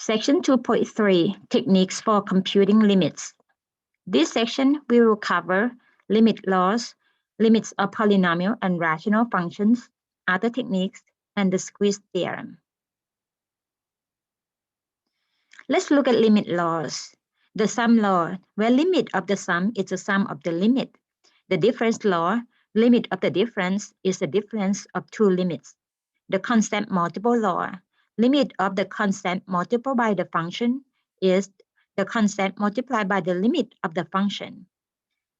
Section 2.3, Techniques for Computing Limits. This section will cover limit laws, limits of polynomial and rational functions, other techniques, and the squeeze theorem. Let's look at limit laws. The sum law, where limit of the sum is the sum of the limit. The difference law, limit of the difference is the difference of two limits. The constant multiple law, limit of the constant multiplied by the function is the constant multiplied by the limit of the function.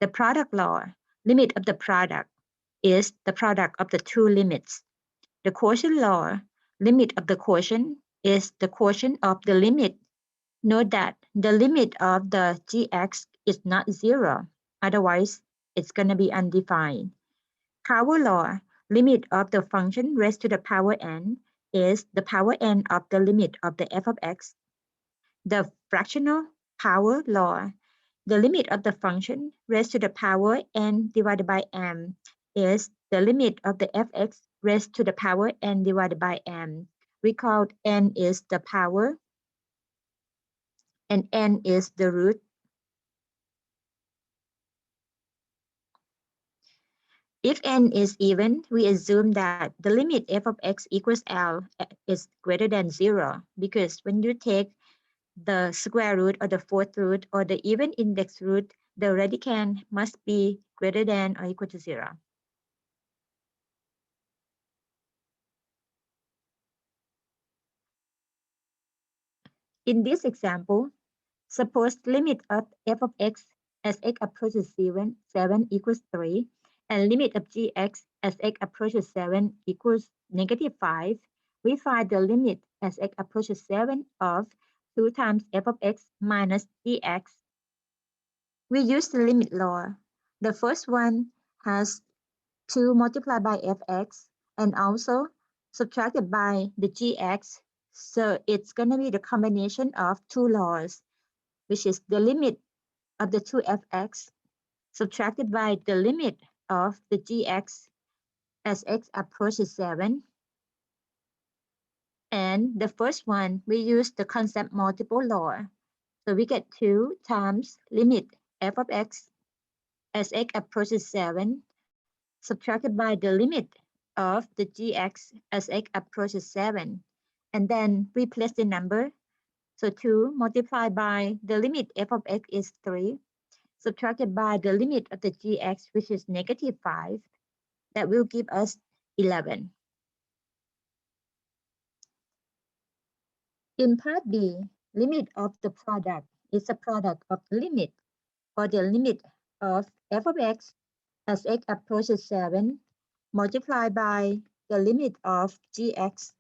The product law, limit of the product is the product of the two limits. The quotient law, limit of the quotient is the quotient of the limit. Note that the limit of the gx is not 0, otherwise it's going to be undefined. Power law, limit of the function raised to the power n is the power n of the limit of the f of x. The fractional power law, the limit of the function raised to the power n divided by m is the limit of the fx raised to the power n divided by m. Recall n is the power and n is the root. If n is even, we assume that the limit f of x equals L is greater than 0, because when you take the square root or the fourth root or the even index root, the radicand must be greater than or equal to 0. In this example, suppose limit of f of x as x approaches 7 equals 3, and limit of gx as x approaches 7 equals -5. We find the limit as x approaches 7 of 2 times f of x minus gx. We use the limit law. The first one has 2 multiplied by fx and also subtracted by the gx. So it's going to be the combination of two laws, which is the limit of the 2fx subtracted by the limit of the gx as x approaches 7. And the first one, we use the constant multiple law. So we get 2 times limit f of x as x approaches 7 subtracted by the limit of the gx as x approaches 7. And then we place the number. So 2 multiplied by the limit f of x is 3, subtracted by the limit of the gx, which is -5. That will give us 11. In part B, limit of the product is a product of the limit or the limit of f of x as x approaches 7 multiplied by the limit of gx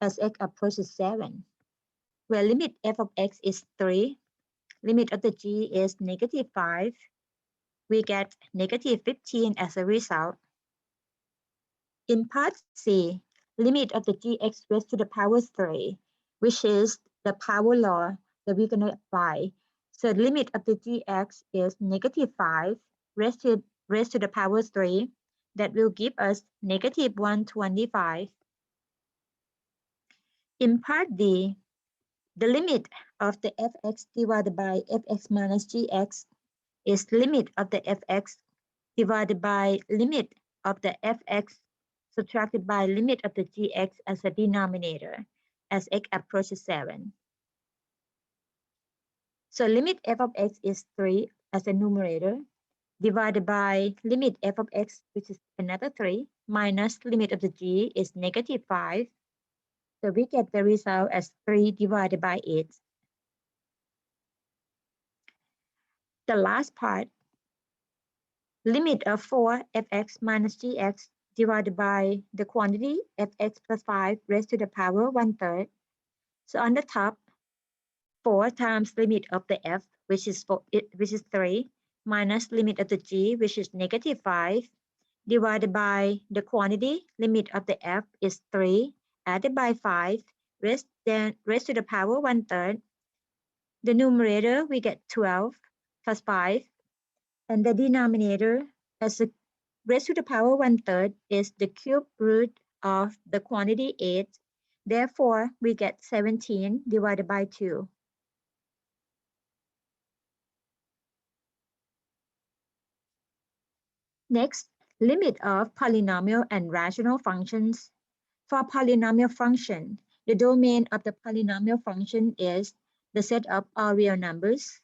as x approaches 7, where limit f of x is 3, limit of the g is -5. We get -15 as a result. In part C, limit of the gx raised to the power 3, which is the power law that we're going to apply. So the limit of the gx is -5 raised to the power 3. That will give us -125. In part D, the limit of the fx divided by fx minus gx is limit of the fx divided by limit of the fx subtracted by limit of the gx as a denominator as x approaches 7. So limit f of x is 3 as a numerator divided by limit f of x, which is another 3, minus limit of the g is -5. So we get the result as 3 divided by 8. The last part, limit of 4 fx minus gx divided by the quantity fx plus 5 raised to the power 1/3. So on the top, 4 times limit of the f, which is 3, minus limit of the g, which is -5, divided by the quantity limit of the f is 3, added by 5, raised to the power 1/3. The numerator, we get 12 plus 5, and the denominator as a raised to the power 1/3 is the cube root of the quantity 8 Therefore, we get 17 divided by 2. Next, limit of polynomial and rational functions. For polynomial function, the domain of the polynomial function is the set of all real numbers,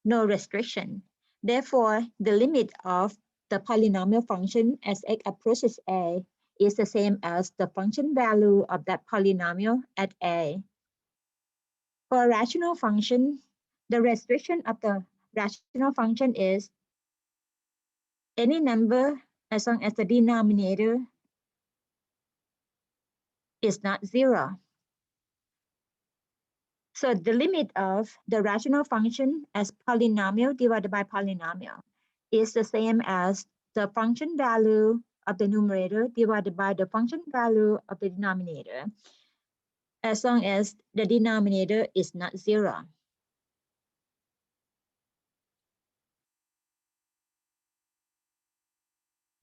no restriction. Therefore, the limit of the polynomial function as x approaches a is the same as the function value of that polynomial at a. For a rational function, the restriction of the rational function is any number as long as the denominator is not 0. So the limit of the rational function as polynomial divided by polynomial is the same as the function value of the numerator divided by the function value of the denominator, as long as the denominator is not 0.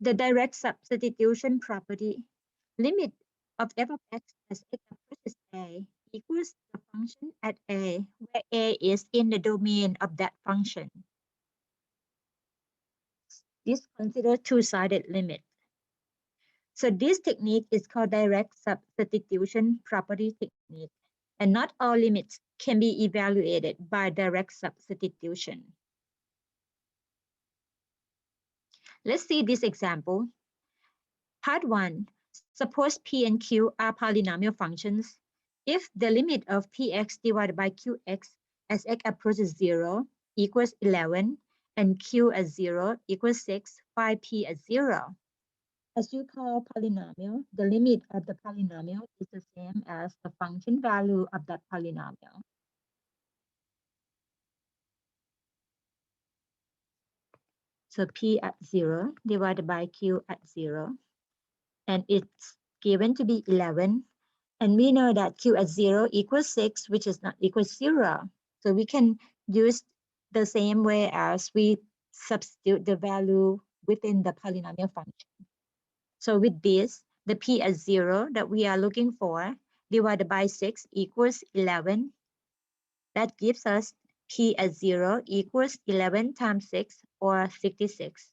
The direct substitution property, limit of f of x as x approaches a equals the function at a, where a is in the domain of that function. This considers two-sided limit. So this technique is called direct substitution property technique, and not all limits can be evaluated by direct substitution. Let's see this example. Part 1. Suppose p and q are polynomial functions. If the limit of px divided by qx as x approaches 0 equals 11 and q as 0 equals 6, find p as 0. As you call polynomial, the limit of the polynomial is the same as the function value of that polynomial. So p at 0 divided by q at 0. And it's given to be 11. And we know that q at 0 equals 6, which is not equals 0. So we can use the same way as we substitute the value within the polynomial function. So with this, the p at 0 that we are looking for divided by 6 equals 11. That gives us p at 0 equals 11 times 6 or 66.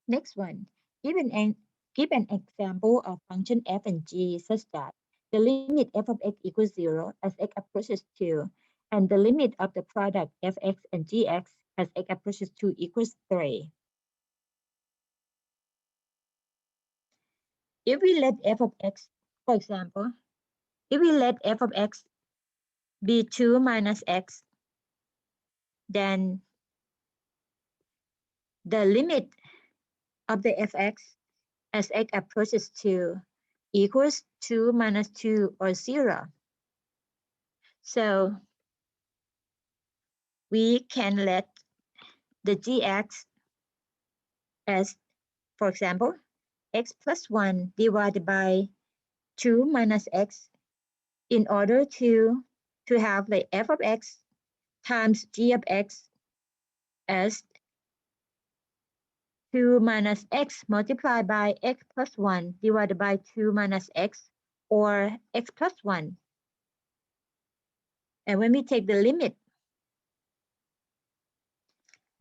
Next one, give an example of function f and g such that the limit f of x equals 0 as x approaches 2, and the limit of the product fx and gx as x approaches 2 equals 3. If we let f of x, for example, if we let f of x be 2 minus x, then the limit of the fx as x approaches 2 equals 2 minus 2 or 0. So we can let the gx as, for example, x plus 1 divided by 2 minus x in order to have the f of x times g of x as 2 minus x multiplied by x plus 1 divided by 2 minus x, or x plus 1. And when we take the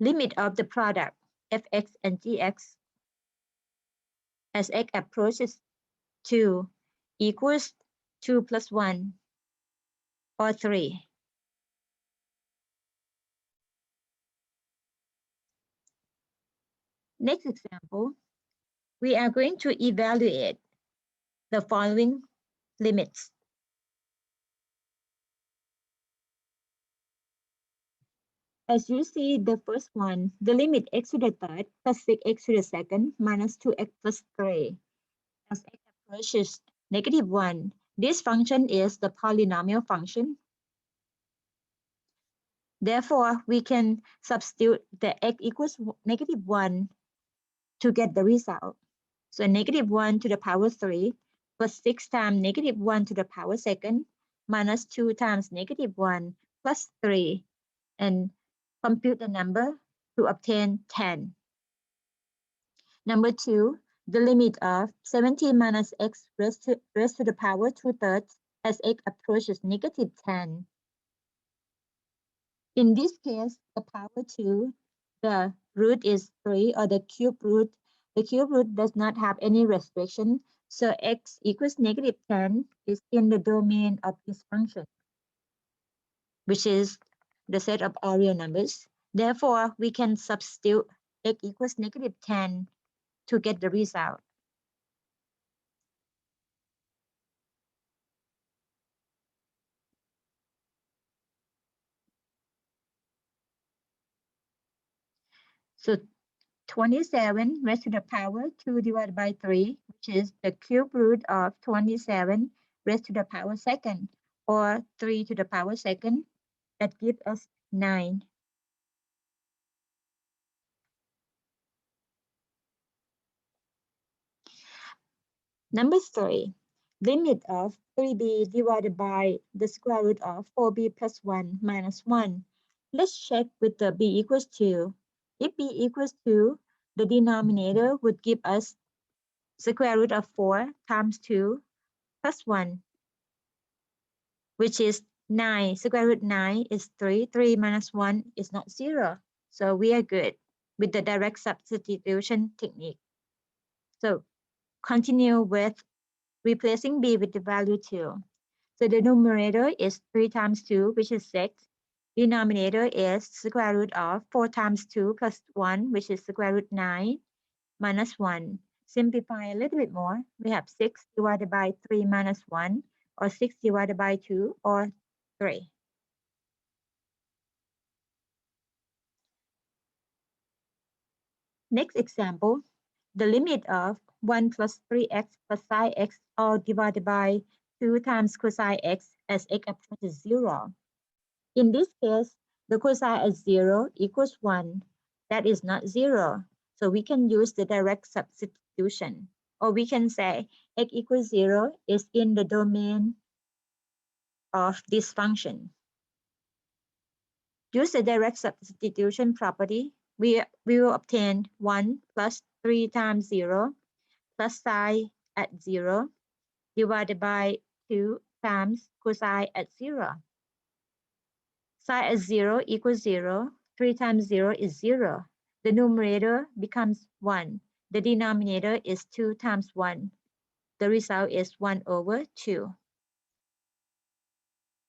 limit of the product fx and gx as x approaches 2 equals 2 plus 1 or 3. Next example, we are going to evaluate the following limits. As you see, the first one, the limit x to the third plus 6x to the second minus 2x plus 3 as x approaches -1. This function is the polynomial function. Therefore, we can substitute the x equals -1 to get the result. So -1 to the power 3 plus 6 times -1 to the power second minus 2 times negative 1 plus 3 and compute the number to obtain 10. Number 2, the limit of 17 minus x raised to the power 2/3 as x approaches negative 10. In this case, the power 2, the root is 3 or the cube root. The cube root does not have any restriction, so x equals negative 10 is in the domain of this function, which is the set of all real numbers. Therefore, we can substitute x equals negative 10 to get the result. So 27 raised to the power 2 divided by 3, which is the cube root of 27 raised to the power second, or 3 to the power second, that gives us 9. Number 3, limit of 3b divided by the square root of 4b plus 1 minus 1. Let's check with the b equals 2. If b equals 2, the denominator would give us square root of 4 times 2 plus 1, which is 9. Square root 9 is 3. 3 minus 1 is not 0. So we are good with the direct substitution technique. So continue with replacing b with the value 2. So the numerator is 3 times 2, which is 6. Denominator is square root of 4 times 2 plus 1, which is square root 9 minus 1. Simplify a little bit more. We have 6 divided by 3 minus 1, or 6 divided by 2, or 3. Next example, the limit of 1 plus 3x plus sine x all divided by 2 times cosine x as x approaches 0. In this case, the cosine of 0 equals 1. That is not 0. So we can use the direct substitution. Or we can say x equals 0 is in the domain of this function. Use the direct substitution property. We will obtain 1 plus 3 times 0 plus sine at 0 divided by 2 times cosine at 0. Sine at 0 equals 0. 3 times 0 is 0. The numerator becomes 1. The denominator is 2 times 1. The result is 1 over 2.